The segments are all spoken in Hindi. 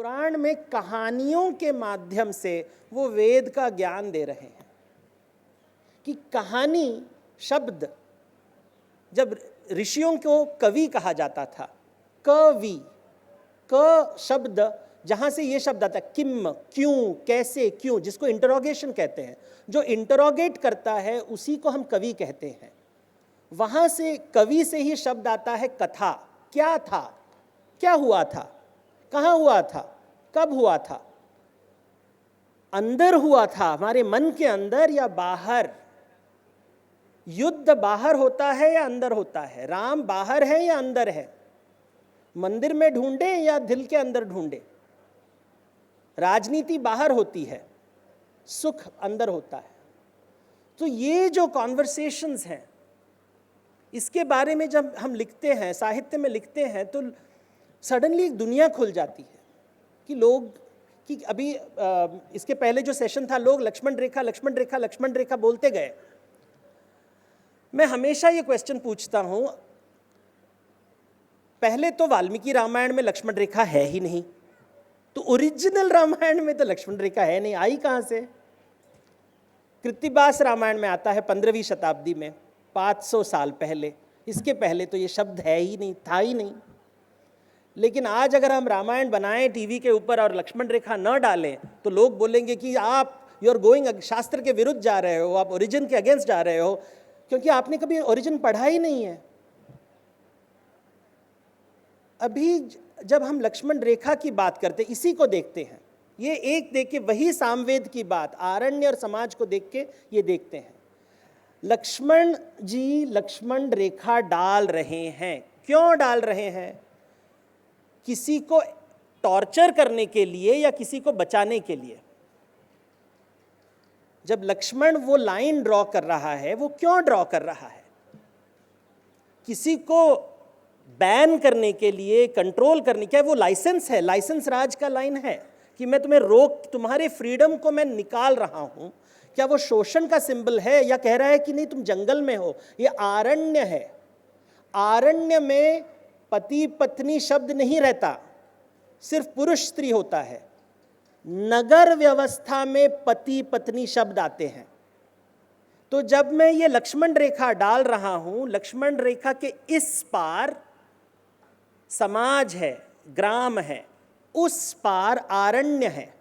पुराण में कहानियों के माध्यम से वो वेद का ज्ञान दे रहे हैं कि कहानी शब्द, जब ऋषियों को कवि कहा जाता था, कवि, क शब्द जहां से ये शब्द आता है, किम, क्यों, कैसे, क्यों, जिसको इंटरोगेशन कहते हैं, जो इंटरोगेट करता है उसी को हम कवि कहते हैं। वहां से कवि से ही शब्द आता है कथा। क्या था, क्या हुआ था, कहाँ हुआ था, कब हुआ था, अंदर हुआ था हमारे मन के अंदर या बाहर। युद्ध बाहर होता है या अंदर होता है, राम बाहर है या अंदर है, मंदिर में ढूंढे या दिल के अंदर ढूंढे। राजनीति बाहर होती है, सुख अंदर होता है। तो ये जो कॉन्वर्सेशंस हैं, इसके बारे में जब हम लिखते हैं, साहित्य में लिखते हैं, तो सडनली एक दुनिया खुल जाती है कि लोग, कि अभी इसके पहले जो सेशन था, लोग लक्ष्मण रेखा लक्ष्मण रेखा लक्ष्मण रेखा बोलते गए। मैं हमेशा ये क्वेश्चन पूछता हूं, पहले तो वाल्मीकि रामायण में लक्ष्मण रेखा है ही नहीं, तो ओरिजिनल रामायण में तो लक्ष्मण रेखा है नहीं, आई कहां से? कृत्तिबास रामायण में आता है 15वीं शताब्दी में, 500 साल पहले। इसके पहले तो ये शब्द है ही नहीं, था ही नहीं। लेकिन आज अगर हम रामायण बनाएं टीवी के ऊपर और लक्ष्मण रेखा न डालें, तो लोग बोलेंगे कि आप यू आर गोइंग, शास्त्र के विरुद्ध जा रहे हो, आप ओरिजिन के अगेंस्ट जा रहे हो, क्योंकि आपने कभी ओरिजिन पढ़ा ही नहीं है। अभी जब हम लक्ष्मण रेखा की बात करते, इसी को देखते हैं, ये एक देख के वही सामवेद की बात, आरण्य और समाज को देख के ये देखते हैं। लक्ष्मण जी लक्ष्मण रेखा डाल रहे हैं। क्यों डाल रहे हैं? किसी को टॉर्चर करने के लिए या किसी को बचाने के लिए? जब लक्ष्मण वो लाइन ड्रॉ कर रहा है, वो क्यों ड्रॉ कर रहा है? किसी को बैन करने के लिए, कंट्रोल करने, क्या वो लाइसेंस है? लाइसेंस राज का लाइन है कि मैं तुम्हें रोक, तुम्हारे फ्रीडम को मैं निकाल रहा हूं। क्या वो शोषण का सिंबल है, या कह रहा है कि नहीं तुम जंगल में हो, ये आरण्य है। आरण्य में पति पत्नी शब्द नहीं रहता, सिर्फ पुरुष स्त्री होता है। नगर व्यवस्था में पति पत्नी शब्द आते हैं। तो जब मैं ये लक्ष्मण रेखा डाल रहा हूं, लक्ष्मण रेखा के इस पार समाज है, ग्राम है, उस पार आरण्य है,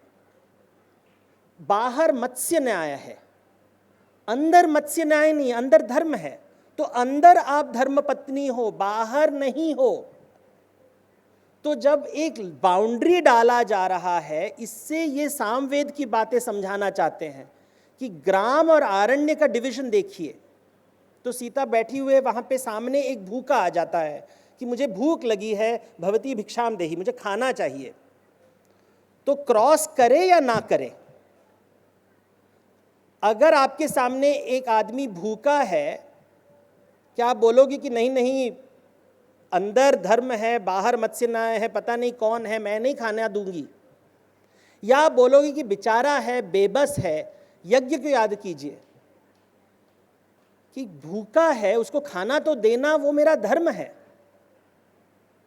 बाहर मत्स्य न्याय है, अंदर मत्स्य न्याय नहीं, अंदर धर्म है। तो अंदर आप धर्मपत्नी हो, बाहर नहीं हो। तो जब एक बाउंड्री डाला जा रहा है, इससे ये सामवेद की बातें समझाना चाहते हैं कि ग्राम और आरण्य का डिवीजन देखिए। तो सीता बैठी हुए वहां पे, सामने एक भूखा आ जाता है कि मुझे भूख लगी है, भवती भिक्षाम देहि, मुझे खाना चाहिए। तो क्रॉस करे या ना करे? अगर आपके सामने एक आदमी भूखा है, क्या आप बोलोगे कि नहीं नहीं, अंदर धर्म है, बाहर मत्स्य न्याय है, पता नहीं कौन है, मैं नहीं खाना दूंगी? या आप बोलोगे कि बेचारा है, बेबस है, यज्ञ को याद कीजिए कि भूखा है, उसको खाना तो देना वो मेरा धर्म है।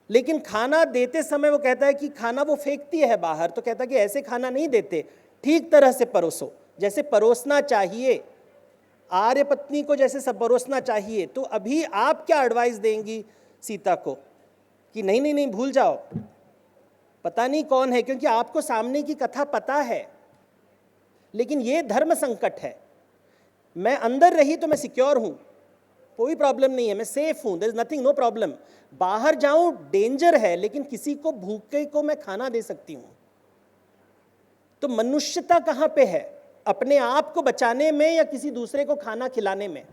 लेकिन खाना देते समय वो कहता है कि खाना वो फेंकती है बाहर, तो कहता है कि ऐसे खाना नहीं देते, ठीक तरह से परोसो, जैसे परोसना चाहिए, आर्य पत्नी को जैसे सब परोसना चाहिए। तो अभी आप क्या एडवाइस देंगी सीता को कि नहीं नहीं नहीं, भूल जाओ, पता नहीं कौन है, क्योंकि आपको सामने की कथा पता है। लेकिन ये धर्म संकट है। मैं अंदर रही तो मैं सिक्योर हूं, कोई प्रॉब्लम नहीं है, मैं सेफ हूं, there is nothing, no problem. बाहर जाऊं डेंजर है, लेकिन किसी को भूखे को मैं खाना दे सकती हूं। तो मनुष्यता कहां पे है? अपने आप को बचाने में या किसी दूसरे को खाना खिलाने में?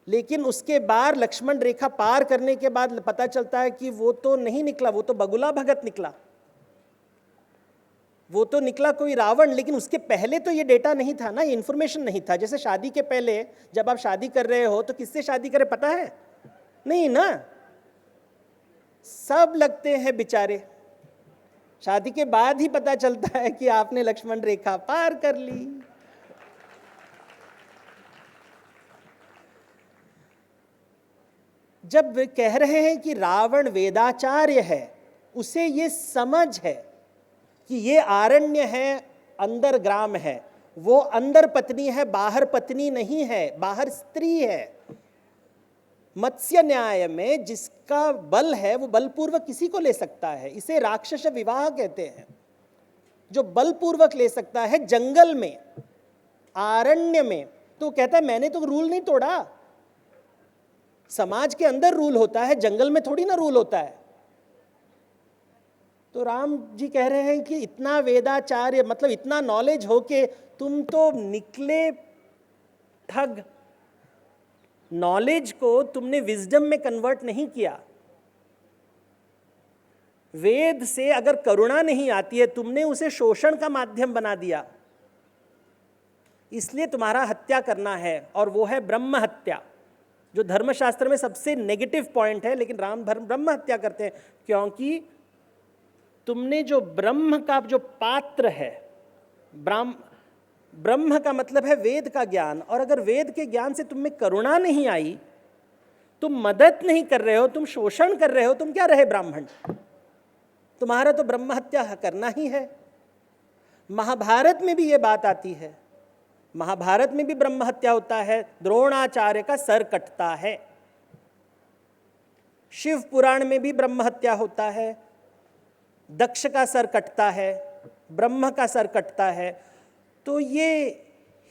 लेकिन उसके बाद लक्ष्मण रेखा पार करने के बाद पता चलता है कि वो तो नहीं निकला, वो तो बगुला भगत निकला, वो तो निकला कोई रावण। लेकिन उसके पहले तो ये डेटा नहीं था ना, ये इन्फॉर्मेशन नहीं था। जैसे शादी के पहले जब आप शादी कर रहे हो तो किससे शादी करें पता है? नहीं ना, सब लगते हैं बेचारे। शादी के बाद ही पता चलता है कि आपने लक्ष्मण रेखा पार कर ली। जब वे कह रहे हैं कि रावण वेदाचार्य है, उसे ये समझ है कि ये आरण्य है, अंदर ग्राम है, वो अंदर पत्नी है, बाहर पत्नी नहीं है, बाहर स्त्री है। मत्स्य न्याय में जिसका बल है वो बलपूर्वक किसी को ले सकता है, इसे राक्षस विवाह कहते हैं। जो बलपूर्वक ले सकता है जंगल में, आरण्य में, तो कहता है मैंने तो रूल नहीं तोड़ा। समाज के अंदर रूल होता है, जंगल में थोड़ी ना रूल होता है। तो राम जी कह रहे हैं कि इतना वेदाचार्य, मतलब इतना नॉलेज हो के तुम तो निकले ठग। नॉलेज को तुमने विजडम में कन्वर्ट नहीं किया। वेद से अगर करुणा नहीं आती है, तुमने उसे शोषण का माध्यम बना दिया, इसलिए तुम्हारा हत्या करना है, और वो है ब्रह्म हत्या, जो धर्मशास्त्र में सबसे नेगेटिव पॉइंट है। लेकिन राम ब्रह्म हत्या करते हैं क्योंकि तुमने जो ब्रह्म का जो पात्र है, ब्रह्म का मतलब है वेद का ज्ञान, और अगर वेद के ज्ञान से तुम में करुणा नहीं आई, तुम मदद नहीं कर रहे हो, तुम शोषण कर रहे हो, तुम क्या रहे ब्राह्मण? तुम्हारा तो ब्रह्म हत्या करना ही है। महाभारत में भी ये बात आती है, महाभारत में भी ब्रह्म हत्या होता है, द्रोणाचार्य का सर कटता है। शिव पुराण में भी ब्रह्म हत्या होता है, दक्ष का सर कटता है, ब्रह्म का सर कटता है। तो ये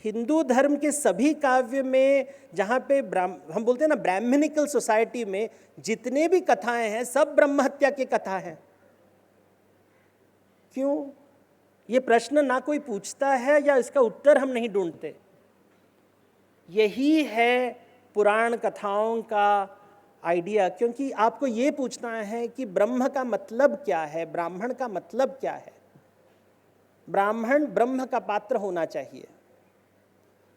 हिंदू धर्म के सभी काव्य में, जहाँ पे हम बोलते हैं ना ब्राह्मणिकल सोसाइटी में जितने भी कथाएं हैं सब ब्रह्म हत्या की कथा हैं। क्यों? ये प्रश्न ना कोई पूछता है या इसका उत्तर हम नहीं ढूंढते। यही है पुराण कथाओं का आइडिया, क्योंकि आपको ये पूछना है कि ब्रह्म का मतलब क्या है, ब्राह्मण का मतलब क्या है। ब्राह्मण ब्रह्म का पात्र होना चाहिए,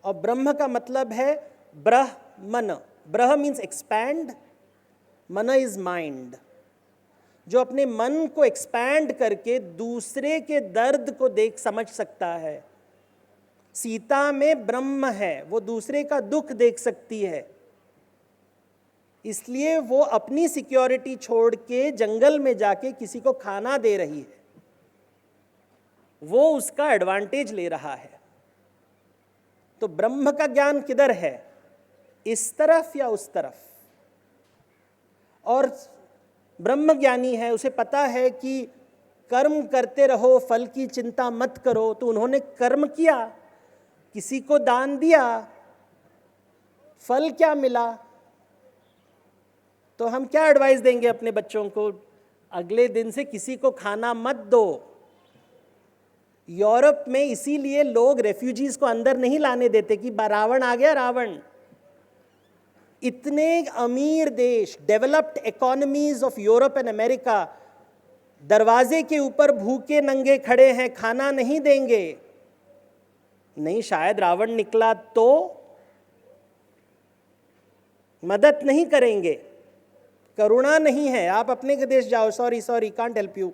और ब्रह्म का मतलब है ब्रह्मन। ब्रह मीन्स एक्सपैंड, मन इज माइंड, जो अपने मन को एक्सपैंड करके दूसरे के दर्द को देख समझ सकता है। सीता में ब्रह्म है, वो दूसरे का दुख देख सकती है, इसलिए वो अपनी सिक्योरिटी छोड़ के जंगल में जाके किसी को खाना दे रही है, वो उसका एडवांटेज ले रहा है। तो ब्रह्म का ज्ञान किधर है, इस तरफ या उस तरफ? और ब्रह्म ज्ञानी है, उसे पता है कि कर्म करते रहो, फल की चिंता मत करो। तो उन्होंने कर्म किया, किसी को दान दिया, फल क्या मिला? तो हम क्या एडवाइस देंगे अपने बच्चों को? अगले दिन से किसी को खाना मत दो। यूरोप में इसीलिए लोग रेफ्यूजीज को अंदर नहीं लाने देते कि रावण आ गया, रावण। इतने अमीर देश, developed economies of Europe and America, दरवाजे के ऊपर भूखे नंगे खड़े हैं, खाना नहीं देंगे। नहीं, शायद रावण निकला तो मदद नहीं करेंगे, करुणा नहीं है। आप अपने के देश जाओ, सॉरी कांट हेल्प यू।